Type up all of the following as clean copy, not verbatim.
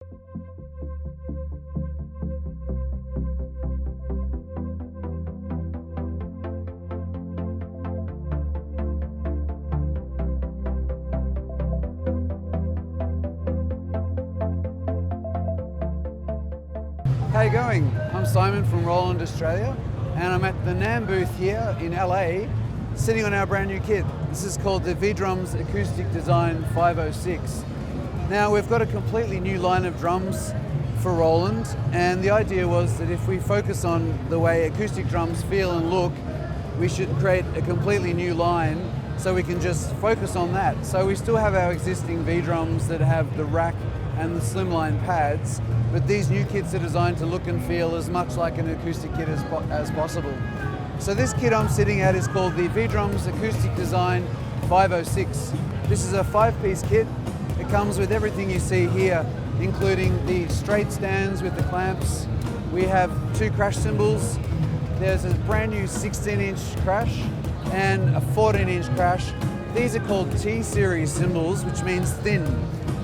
How you going? I'm Simon from Roland, Australia, and I'm at the Namm booth here in LA, sitting on our brand new kit. This is called the V-Drums Acoustic Design 506. Now we've got a completely new line of drums for Roland, and the idea was that if we focus on the way acoustic drums feel and look, we should create a completely new line so we can just focus on that. So we still have our existing V-drums that have the rack and the slimline pads, but these new kits are designed to look and feel as much like an acoustic kit as possible. So this kit I'm sitting at is called the V-Drums Acoustic Design 506. This is a 5-piece kit. It comes with everything you see here, including the straight stands with the clamps. We have 2 crash cymbals. There's a brand new 16-inch crash and a 14-inch crash. These are called T-series cymbals, which means thin.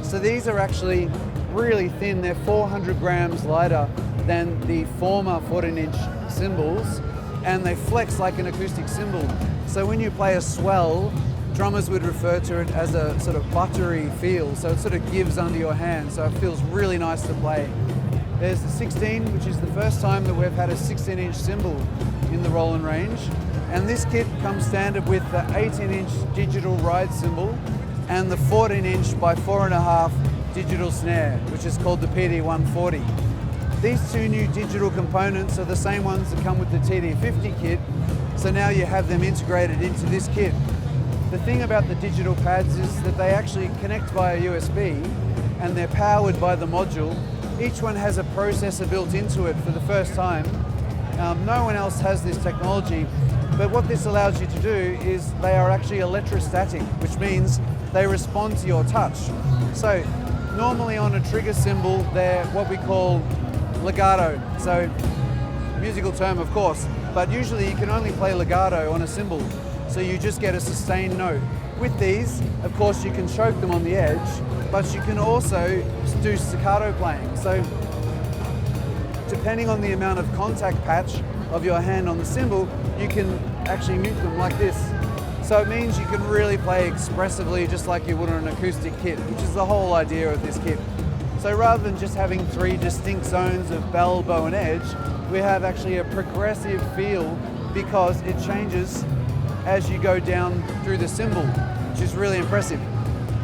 So these are actually really thin. They're 400 grams lighter than the former 14-inch cymbals, and they flex like an acoustic cymbal. So when you play a swell, drummers would refer to it as a sort of buttery feel. So it sort of gives under your hand, so it feels really nice to play. There's the 16, which is the first time that we've had a 16-inch cymbal in the Roland range. And this kit comes standard with the 18-inch digital ride cymbal and the 14-inch by 4.5 digital snare, which is called the PD140. These 2 new digital components are the same ones that come with the TD50 kit, so now you have them integrated into this kit. The thing about the digital pads is that they actually connect via USB and they're powered by the module. Each one has a processor built into it for the first time. No one else has this technology, but what this allows you to do is they are actually electrostatic, which means they respond to your touch. So normally on a trigger cymbal, they're what we call legato. So musical term, of course, but usually you can only play legato on a cymbal. So you just get a sustained note. With these, of course, you can choke them on the edge, but you can also do staccato playing. So depending on the amount of contact patch of your hand on the cymbal, you can actually mute them like this. So it means you can really play expressively just like you would on an acoustic kit, which is the whole idea of this kit. So rather than just having 3 distinct zones of bell, bow and edge, we have actually a progressive feel because it changes as you go down through the cymbal, which is really impressive.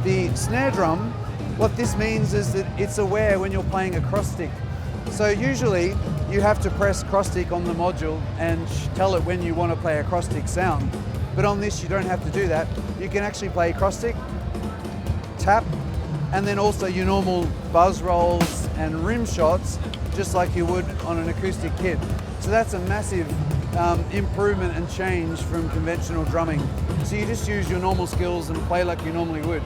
The snare drum, what this means is that it's aware when you're playing a cross stick. So usually you have to press cross stick on the module and tell it when you want to play a cross stick sound. But on this, you don't have to do that. You can actually play cross stick, tap, and then also your normal buzz rolls and rim shots, just like you would on an acoustic kit. So that's a massive improvement and change from conventional drumming. So you just use your normal skills and play like you normally would.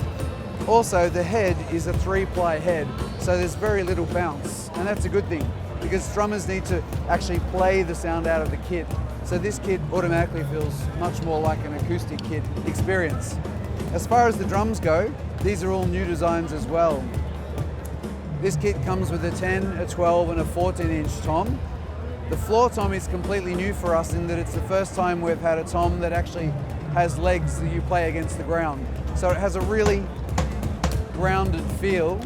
Also, the head is a 3-ply head, so there's very little bounce, and that's a good thing because drummers need to actually play the sound out of the kit. So this kit automatically feels much more like an acoustic kit experience. As far as the drums go, these are all new designs as well. This kit comes with a 10, a 12 and a 14-inch tom. The floor tom is completely new for us in that it's the first time we've had a tom that actually has legs that you play against the ground. So it has a really grounded feel,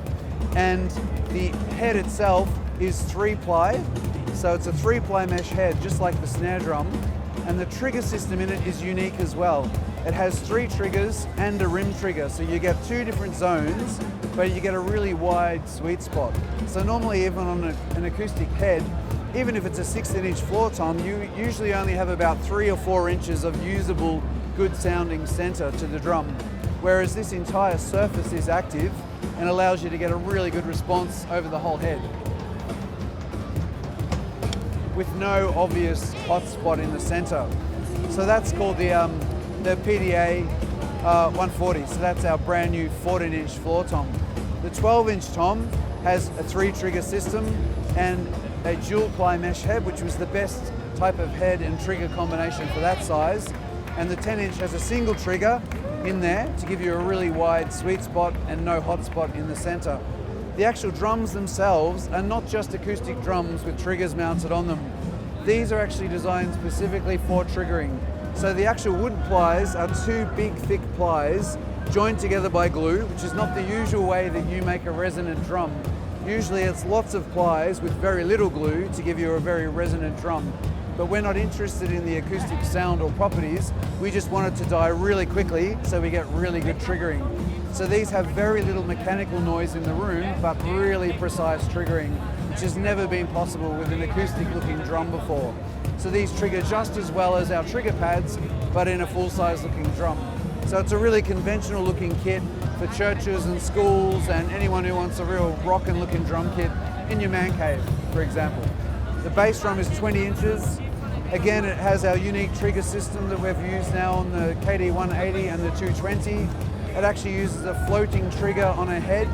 and the head itself is 3-ply. So it's a 3-ply mesh head, just like the snare drum. And the trigger system in it is unique as well. It has 3 triggers and a rim trigger. So you get 2 different zones, but you get a really wide sweet spot. So normally even on an acoustic head, even if it's a 16-inch floor tom, you usually only have about 3 or 4 inches of usable, good sounding center to the drum. Whereas this entire surface is active and allows you to get a really good response over the whole head, with no obvious hot spot in the center. So that's called the PDA 140. So that's our brand new 14-inch floor tom. The 12-inch tom has a 3-trigger system and a dual-ply mesh head, which was the best type of head and trigger combination for that size. And the 10-inch has a single trigger in there to give you a really wide sweet spot and no hot spot in the center. The actual drums themselves are not just acoustic drums with triggers mounted on them. These are actually designed specifically for triggering. So the actual wood plies are two big thick plies joined together by glue, which is not the usual way that you make a resonant drum. Usually it's lots of plies with very little glue to give you a very resonant drum. But we're not interested in the acoustic sound or properties. We just want it to die really quickly so we get really good triggering. So these have very little mechanical noise in the room, but really precise triggering, which has never been possible with an acoustic looking drum before. So these trigger just as well as our trigger pads, but in a full-size looking drum. So it's a really conventional looking kit for churches and schools and anyone who wants a real rockin' looking drum kit in your man cave, for example. The bass drum is 20 inches. Again, it has our unique trigger system that we've used now on the KD180 and the 220. It actually uses a floating trigger on a head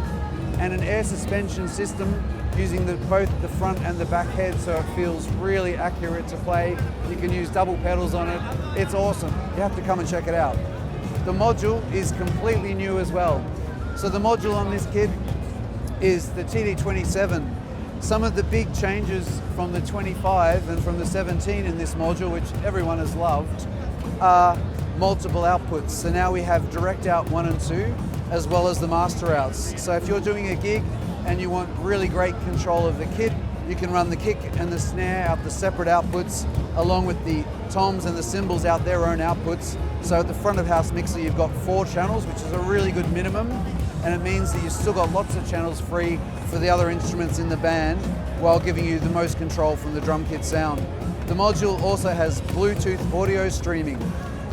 and an air suspension system using both the front and the back head, so it feels really accurate to play. You can use double pedals on it. It's awesome. You have to come and check it out. The module is completely new as well. So the module on this kit is the TD27. Some of the big changes from the 25 and from the 17 in this module, which everyone has loved, are multiple outputs. So now we have direct out 1 and 2, as well as the master outs. So if you're doing a gig and you want really great control of the kit, you can run the kick and the snare out the separate outputs, along with the toms and the cymbals out their own outputs. So at the front of house mixer, you've got 4 channels, which is a really good minimum. And it means that you've still got lots of channels free for the other instruments in the band, while giving you the most control from the drum kit sound. The module also has Bluetooth audio streaming.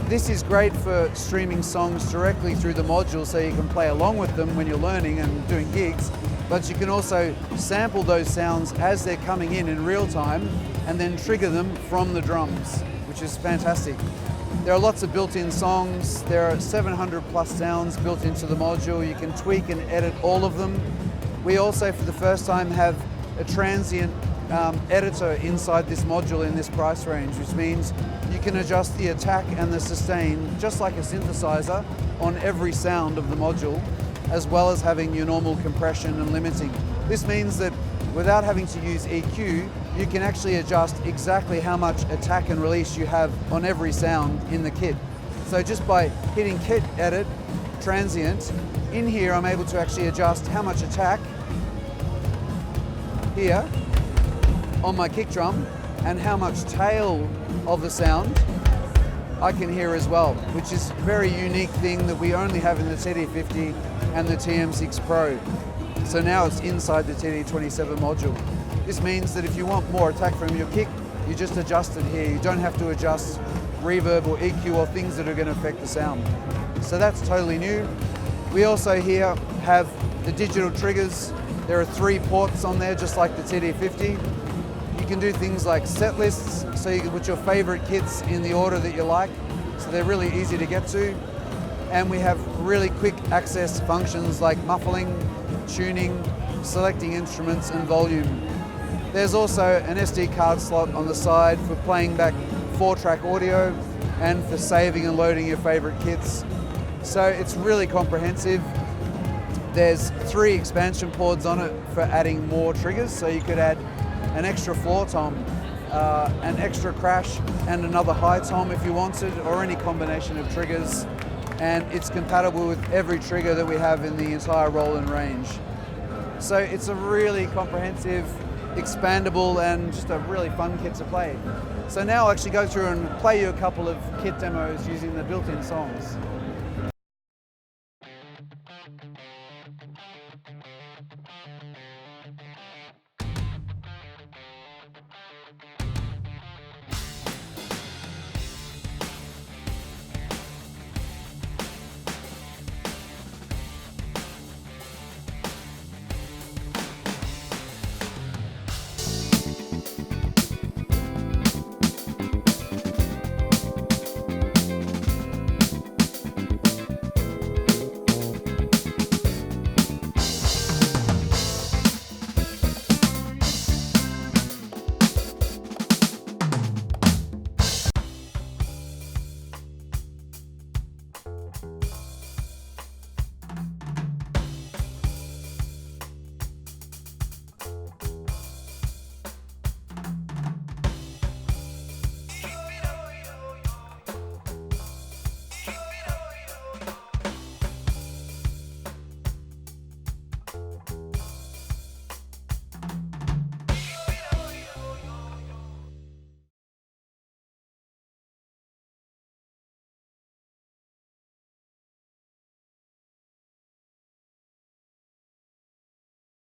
This is great for streaming songs directly through the module, so you can play along with them when you're learning and doing gigs, but you can also sample those sounds as they're coming in real time and then trigger them from the drums, which is fantastic. There are lots of built-in songs. There are 700 plus sounds built into the module. You can tweak and edit all of them. We also, for the first time, have a transient editor inside this module in this price range, which means you can adjust the attack and the sustain just like a synthesizer on every sound of the module, as well as having your normal compression and limiting. This means that without having to use EQ, you can actually adjust exactly how much attack and release you have on every sound in the kit. So just by hitting kit edit, transient, in here I'm able to actually adjust how much attack here on my kick drum and how much tail of the sound I can hear as well, which is a very unique thing that we only have in the TD50 and the TM6 Pro. So now it's inside the TD27 module. This means that if you want more attack from your kick, you just adjust it here. You don't have to adjust reverb or EQ or things that are going to affect the sound. So that's totally new. We also here have the digital triggers. There are 3 ports on there, just like the TD50. You can do things like set lists, so you can put your favorite kits in the order that you like. So they're really easy to get to. And we have really quick access functions like muffling, tuning, selecting instruments and volume. There's also an SD card slot on the side for playing back 4-track audio and for saving and loading your favorite kits. So it's really comprehensive. There's 3 expansion ports on it for adding more triggers, so you could add an extra floor tom, an extra crash and another high tom if you wanted, or any combination of triggers. And it's compatible with every trigger that we have in the entire Roland range. So it's a really comprehensive, expandable and just a really fun kit to play. So now I'll actually go through and play you a couple of kit demos using the built-in songs.